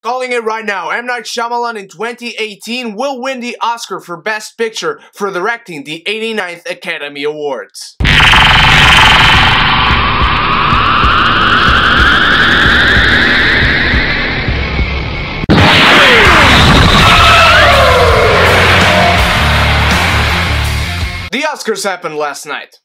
Calling it right now, M. Night Shyamalan in 2018 will win the Oscar for Best Picture for directing the 89th Academy Awards. The Oscars happened last night.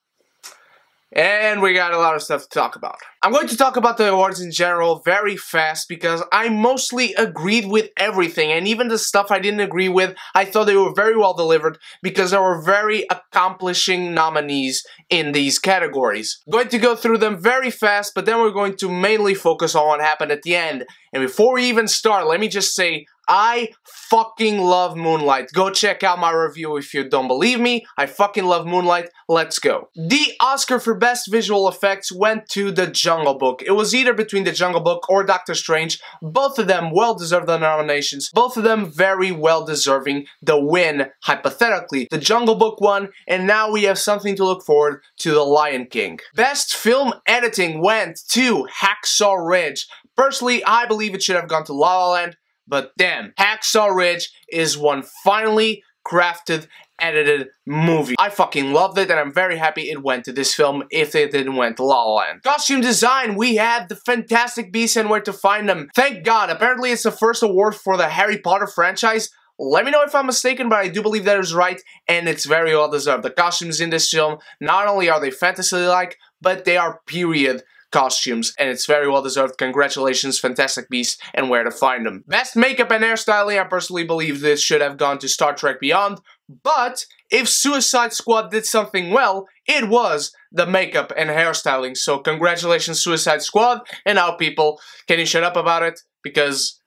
And we got a lot of stuff to talk about. I'm going to talk about the awards in general very fast because I mostly agreed with everything, and even the stuff I didn't agree with, I thought they were very well delivered because there were very accomplishing nominees in these categories. I'm going to go through them very fast, but then we're going to mainly focus on what happened at the end. And before we even start, let me just say, I fucking love Moonlight. Go check out my review if you don't believe me. I fucking love Moonlight. Let's go. The Oscar for Best Visual Effects went to The Jungle Book. It was either between The Jungle Book or Doctor Strange. Both of them well-deserved the nominations. Both of them very well-deserving the win, hypothetically. The Jungle Book won, and now we have something to look forward to The Lion King. Best Film Editing went to Hacksaw Ridge. Personally, I believe it should have gone to La La Land. But damn, Hacksaw Ridge is one finally crafted, edited movie. I fucking loved it, and I'm very happy it went to this film if it didn't went to La La Land. Costume design, we had the Fantastic Beasts and Where to Find Them. Thank God, apparently it's the first award for the Harry Potter franchise. Let me know if I'm mistaken, but I do believe that is right, and it's very well deserved. The costumes in this film, not only are they fantasy-like, but they are period costumes, and it's very well deserved. Congratulations, Fantastic Beasts and Where to Find Them. Best makeup and hairstyling, I personally believe this should have gone to Star Trek Beyond, but if Suicide Squad did something well, it was the makeup and hairstyling. So congratulations, Suicide Squad, and now people, can you shut up about it? Because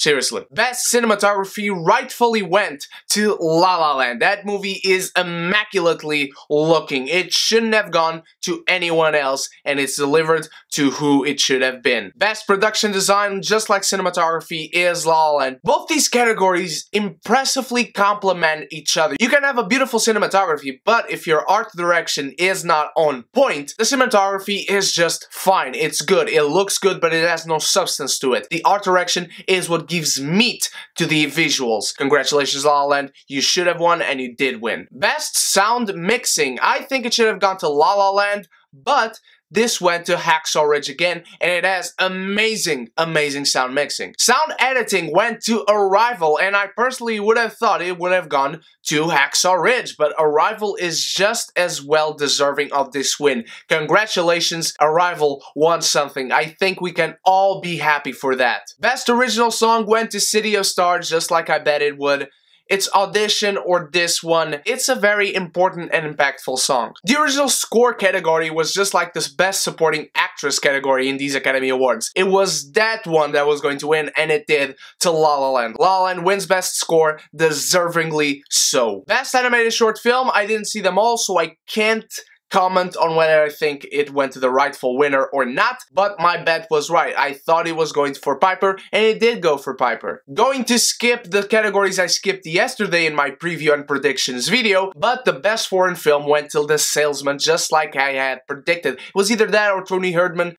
seriously. Best cinematography rightfully went to La La Land. That movie is immaculately looking. It shouldn't have gone to anyone else, and it's delivered to who it should have been. Best production design, just like cinematography, is La La Land. Both these categories impressively complement each other. You can have a beautiful cinematography, but if your art direction is not on point, the cinematography is just fine. It's good. It looks good, but it has no substance to it. The art direction is what gives meat to the visuals. Congratulations, La La Land. You should have won, and you did win. Best sound mixing. I think it should have gone to La La Land, but this went to Hacksaw Ridge again, and it has amazing, amazing sound mixing. Sound editing went to Arrival, and I personally would have thought it would have gone to Hacksaw Ridge, but Arrival is just as well deserving of this win. Congratulations, Arrival won something. I think we can all be happy for that. Best original song went to City of Stars, just like I bet it would. It's Audition or this one. It's a very important and impactful song. The original score category was just like this Best Supporting Actress category in these Academy Awards. It was that one that was going to win, and it did, to La La Land. La La Land wins Best Score, deservingly so. Best Animated Short Film, I didn't see them all, so I can't comment on whether I think it went to the rightful winner or not, but my bet was right. I thought it was going for Piper, and it did go for Piper. Going to skip the categories I skipped yesterday in my preview and predictions video, but the best foreign film went to The Salesman, just like I had predicted. It was either that or Tony Herdman.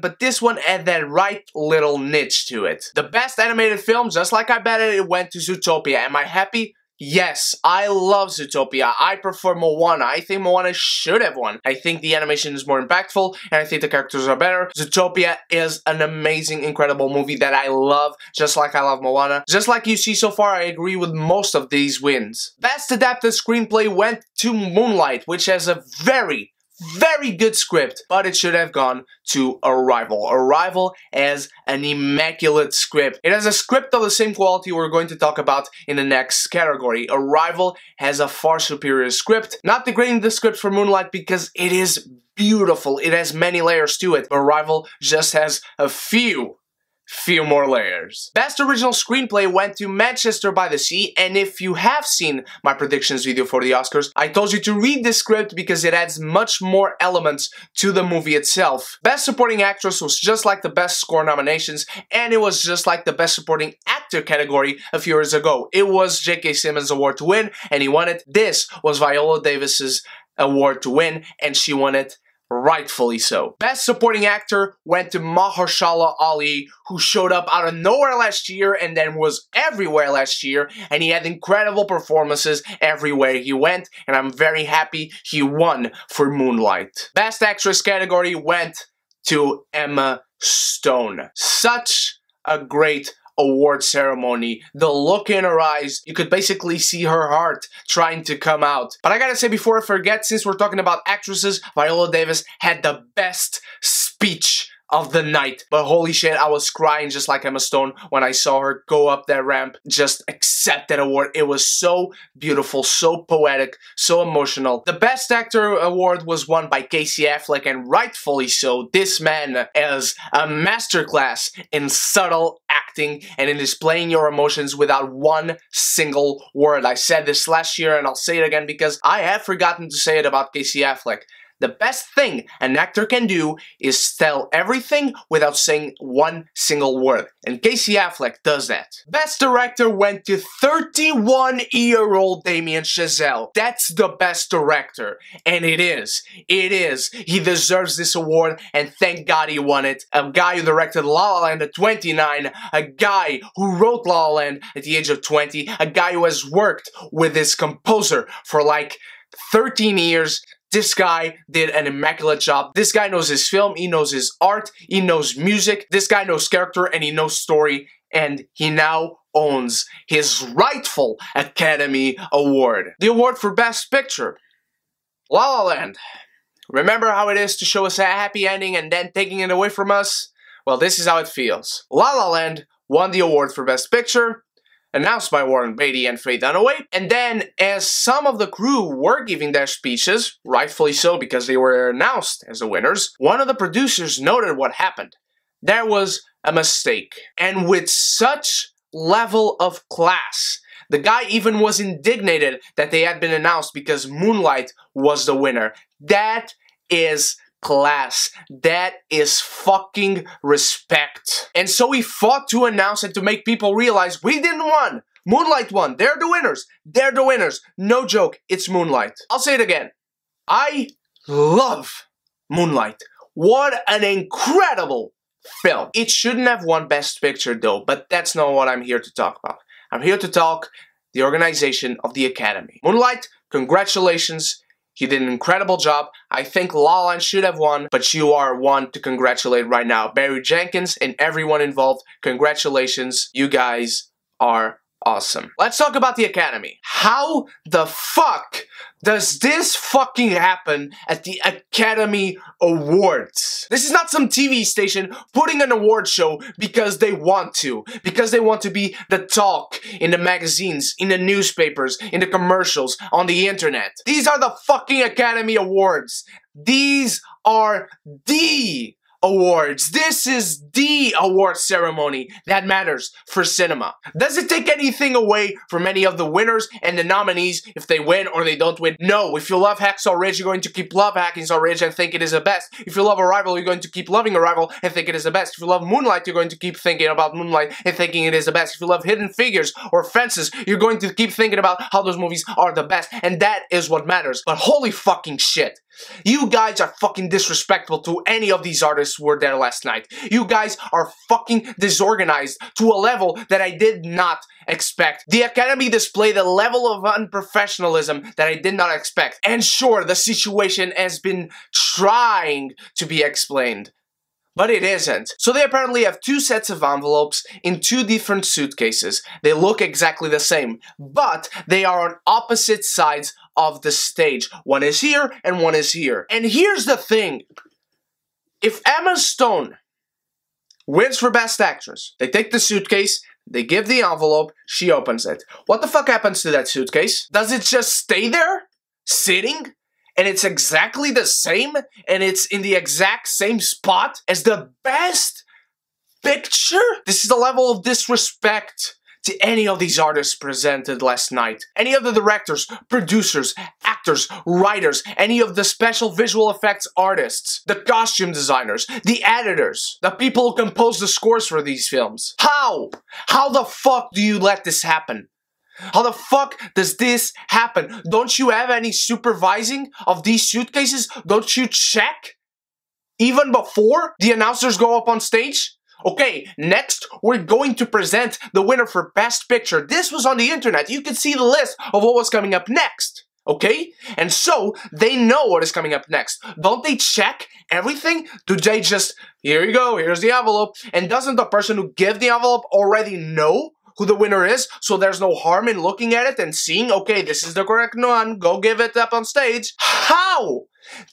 But this one had that right little niche to it. The best animated film, just like I betted, it went to Zootopia. Am I happy? Yes, I love Zootopia. I prefer Moana. I think Moana should have won. I think the animation is more impactful, and I think the characters are better. Zootopia is an amazing, incredible movie that I love, just like I love Moana. Just like you see so far, I agree with most of these wins. Best Adapted Screenplay went to Moonlight, which has a very good script, but it should have gone to Arrival. Arrival has an immaculate script. It has a script of the same quality we're going to talk about in the next category. Arrival has a far superior script. Not degrading the script for Moonlight because it is beautiful. It has many layers to it. Arrival just has a few more layers. Best Original Screenplay went to Manchester by the Sea, and if you have seen my predictions video for the Oscars, I told you to read the script because it adds much more elements to the movie itself. Best Supporting Actress was just like the Best Score nominations, and it was just like the Best Supporting Actor category a few years ago. It was J.K. Simmons' award to win, and he won it. This was Viola Davis's award to win, and she won it rightfully so. Best Supporting Actor went to Mahershala Ali, who showed up out of nowhere last year and then was everywhere last year, and he had incredible performances everywhere he went, and I'm very happy he won for Moonlight. Best Actress category went to Emma Stone. Such a great award ceremony. The look in her eyes, you could basically see her heart trying to come out. But I gotta say before I forget, since we're talking about actresses, Viola Davis had the best speech of the night. But holy shit, I was crying just like Emma Stone when I saw her go up that ramp, just accept that award. It was so beautiful, so poetic, so emotional. The Best Actor award was won by Casey Affleck, and rightfully so. This man is a masterclass in subtle acting and in displaying your emotions without one single word. I said this last year and I'll say it again because I have forgotten to say it about Casey Affleck. The best thing an actor can do is tell everything without saying one single word. And Casey Affleck does that. Best Director went to 31-year-old Damien Chazelle. That's the best director. And it is. It is. He deserves this award, and thank God he won it. A guy who directed La La Land at 29, a guy who wrote La La Land at the age of 20, a guy who has worked with his composer for like 13 years. This guy did an immaculate job. This guy knows his film, he knows his art, he knows music, this guy knows character, and he knows story, and he now owns his rightful Academy Award. The award for Best Picture. La La Land. Remember how it is to show us a happy ending and then taking it away from us? Well, this is how it feels. La La Land won the award for Best Picture, announced by Warren Beatty and Faye Dunaway, and then as some of the crew were giving their speeches, rightfully so because they were announced as the winners, one of the producers noted what happened. There was a mistake, and with such level of class, the guy even was indignated that they had been announced because Moonlight was the winner. That is class. That is fucking respect. And so he fought to announce it to make people realize we didn't win. Moonlight won. They're the winners. They're the winners. No joke. It's Moonlight. I'll say it again. I love Moonlight. What an incredible film. It shouldn't have won Best Picture though, but that's not what I'm here to talk about. I'm here to talk the organization of the Academy. Moonlight, congratulations. You did an incredible job. I think La La Land should have won, but you are one to congratulate right now. Barry Jenkins and everyone involved, congratulations. You guys are awesome. Let's talk about the Academy. How the fuck does this fucking happen at the Academy Awards? This is not some TV station putting an award show because they want to. Because they want to be the talk in the magazines, in the newspapers, in the commercials, on the internet. These are the fucking Academy Awards. These are the awards. This is the award ceremony that matters for cinema. Does it take anything away from any of the winners and the nominees if they win or they don't win? No. If you love Hacksaw Ridge, you're going to keep love Hacksaw Ridge and think it is the best. If you love Arrival, you're going to keep loving Arrival and think it is the best. If you love Moonlight, you're going to keep thinking about Moonlight and thinking it is the best. If you love Hidden Figures or Fences, you're going to keep thinking about how those movies are the best. And that is what matters. But holy fucking shit. You guys are fucking disrespectful to any of these artists who were there last night. You guys are fucking disorganized to a level that I did not expect. The Academy displayed a level of unprofessionalism that I did not expect. And sure, the situation has been trying to be explained, but it isn't. So they apparently have two sets of envelopes in two different suitcases. They look exactly the same, but they are on opposite sides of the stage. One is here and one is here. And here's the thing. If Emma Stone wins for Best Actress, they take the suitcase, they give the envelope, she opens it. What the fuck happens to that suitcase? Does it just stay there? Sitting? And it's exactly the same, and it's in the exact same spot as the Best Picture? This is the level of disrespect to any of these artists presented last night. Any of the directors, producers, actors, writers, any of the special visual effects artists, the costume designers, the editors, the people who compose the scores for these films. How? How the fuck do you let this happen? How the fuck does this happen? Don't you have any supervising of these suitcases? Don't you check Even before the announcers go up on stage? Okay, next, we're going to present the winner for Best Picture. This was on the internet. You can see the list of what was coming up next. Okay? And so, they know what is coming up next. Don't they check everything? Do they just, here you go, here's the envelope. And doesn't the person who gave the envelope already know who the winner is? So there's no harm in looking at it and seeing, okay, this is the correct one, go give it up on stage. How?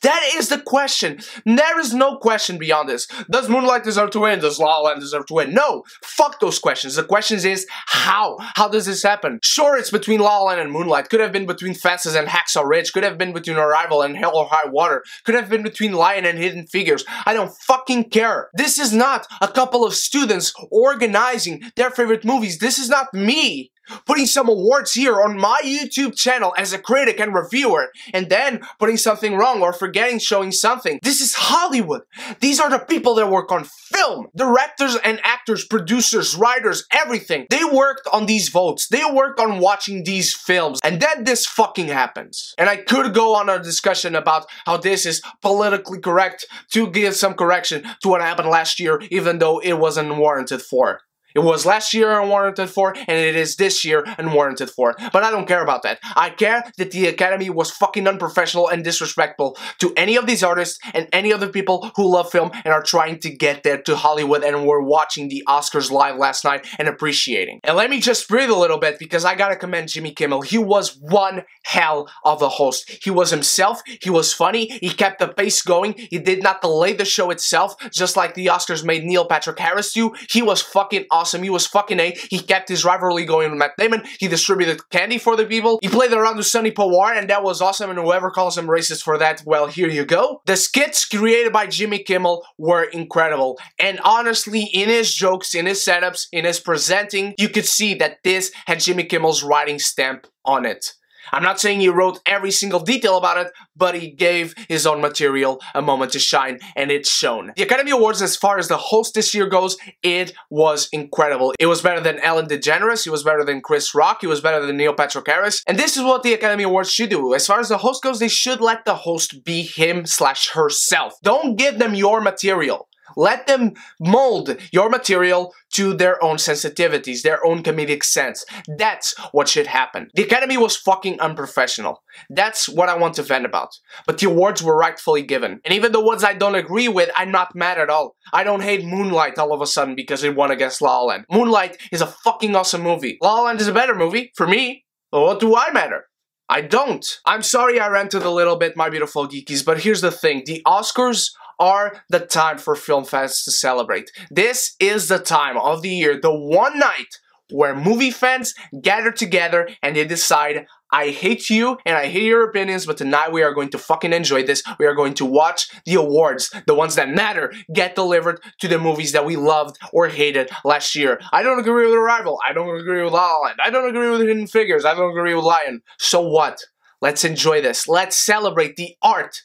That is the question. There is no question beyond this. Does Moonlight deserve to win? Does La La Land deserve to win? No. Fuck those questions. The question is how? How does this happen? Sure, it's between La La Land and Moonlight. Could have been between Fences and Hacksaw Ridge. Could have been between Arrival and Hell or High Water. Could have been between Lion and Hidden Figures. I don't fucking care. This is not a couple of students organizing their favorite movies. This is not me putting some awards here on my YouTube channel as a critic and reviewer, and then putting something wrong or forgetting showing something. This is Hollywood. These are the people that work on film. Directors and actors, producers, writers, everything. They worked on these votes. They worked on watching these films. And then this fucking happens. And I could go on a discussion about how this is politically correct to give some correction to what happened last year, even though it wasn't warranted for. It was last year unwarranted for, and it is this year unwarranted for. But I don't care about that. I care that the Academy was fucking unprofessional and disrespectful to any of these artists and any other people who love film and are trying to get there to Hollywood and were watching the Oscars live last night and appreciating. And let me just breathe a little bit because I gotta commend Jimmy Kimmel. He was one hell of a host. He was himself. He was funny. He kept the pace going. He did not delay the show itself, just like the Oscars made Neil Patrick Harris do. He was fucking awesome. He was fucking A. He kept his rivalry going with Matt Damon. He distributed candy for the people. He played around with Sonny Pawar, and that was awesome, and whoever calls him racist for that, well, here you go. The skits created by Jimmy Kimmel were incredible, and honestly, in his jokes, in his setups, in his presenting, you could see that this had Jimmy Kimmel's writing stamp on it. I'm not saying he wrote every single detail about it, but he gave his own material a moment to shine, and it's shown. The Academy Awards, as far as the host this year goes, it was incredible. It was better than Ellen DeGeneres, it was better than Chris Rock, it was better than Neil Patrick Harris, and this is what the Academy Awards should do. As far as the host goes, they should let the host be him/herself. Don't give them your material. Let them mold your material to their own sensitivities, their own comedic sense. That's what should happen. The Academy was fucking unprofessional. That's what I want to vent about. But the awards were rightfully given. And even the ones I don't agree with, I'm not mad at all. I don't hate Moonlight all of a sudden because it won against La La Land. Moonlight is a fucking awesome movie. La La Land is a better movie, for me. Well, what do I matter? I don't. I'm sorry I ranted a little bit, my beautiful geekies, but here's the thing. The Oscars are the time for film fans to celebrate. This is the time of the year, the one night where movie fans gather together and they decide, I hate you and I hate your opinions, but tonight we are going to fucking enjoy this. We are going to watch the awards, the ones that matter, get delivered to the movies that we loved or hated last year. I don't agree with Arrival. I don't agree with La La Land. I don't agree with Hidden Figures. I don't agree with Lion. So what? Let's enjoy this. Let's celebrate the art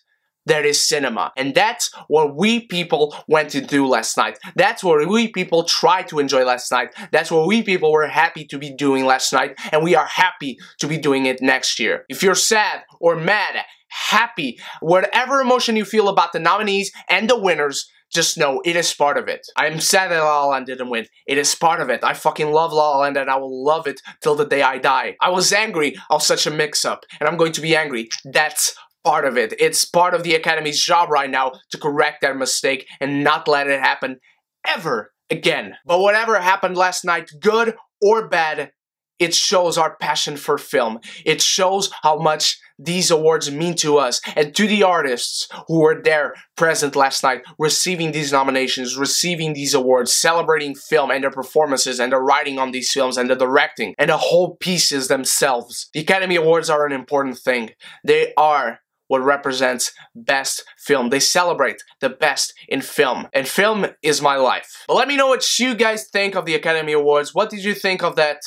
that is cinema. And that's what we people went to do last night. That's what we people tried to enjoy last night. That's what we people were happy to be doing last night. And we are happy to be doing it next year. If you're sad or mad, happy, whatever emotion you feel about the nominees and the winners, just know it is part of it. I'm sad that La La Land didn't win. It is part of it. I fucking love La La Land and I will love it till the day I die. I was angry of such a mix-up and I'm going to be angry. That's part of it. It's part of the Academy's job right now to correct that mistake and not let it happen ever again. But whatever happened last night, good or bad, it shows our passion for film. It shows how much these awards mean to us and to the artists who were there present last night, receiving these nominations, receiving these awards, celebrating film and their performances and the writing on these films and the directing and the whole pieces themselves. The Academy Awards are an important thing. They are what represents best film. They celebrate the best in film. And film is my life. But let me know what you guys think of the Academy Awards. What did you think of that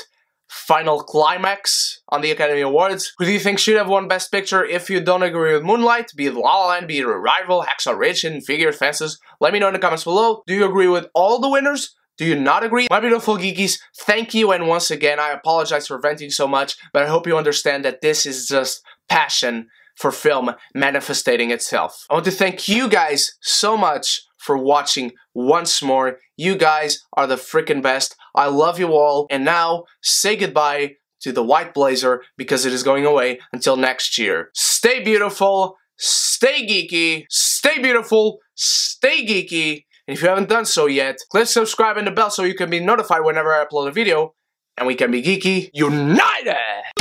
final climax on the Academy Awards? Who do you think should have won Best Picture? If you don't agree with Moonlight, be it La La Land, be it Arrival, Hacksaw Ridge, Hidden Figures, Fences, let me know in the comments below. Do you agree with all the winners? Do you not agree? My beautiful geekies, thank you, and once again, I apologize for venting so much, but I hope you understand that this is just passion for film manifesting itself. I want to thank you guys so much for watching once more. You guys are the freaking best. I love you all. And now, say goodbye to the white blazer because it is going away until next year. Stay beautiful, stay geeky, stay beautiful, stay geeky. And if you haven't done so yet, click subscribe and the bell so you can be notified whenever I upload a video. And we can be geeky united!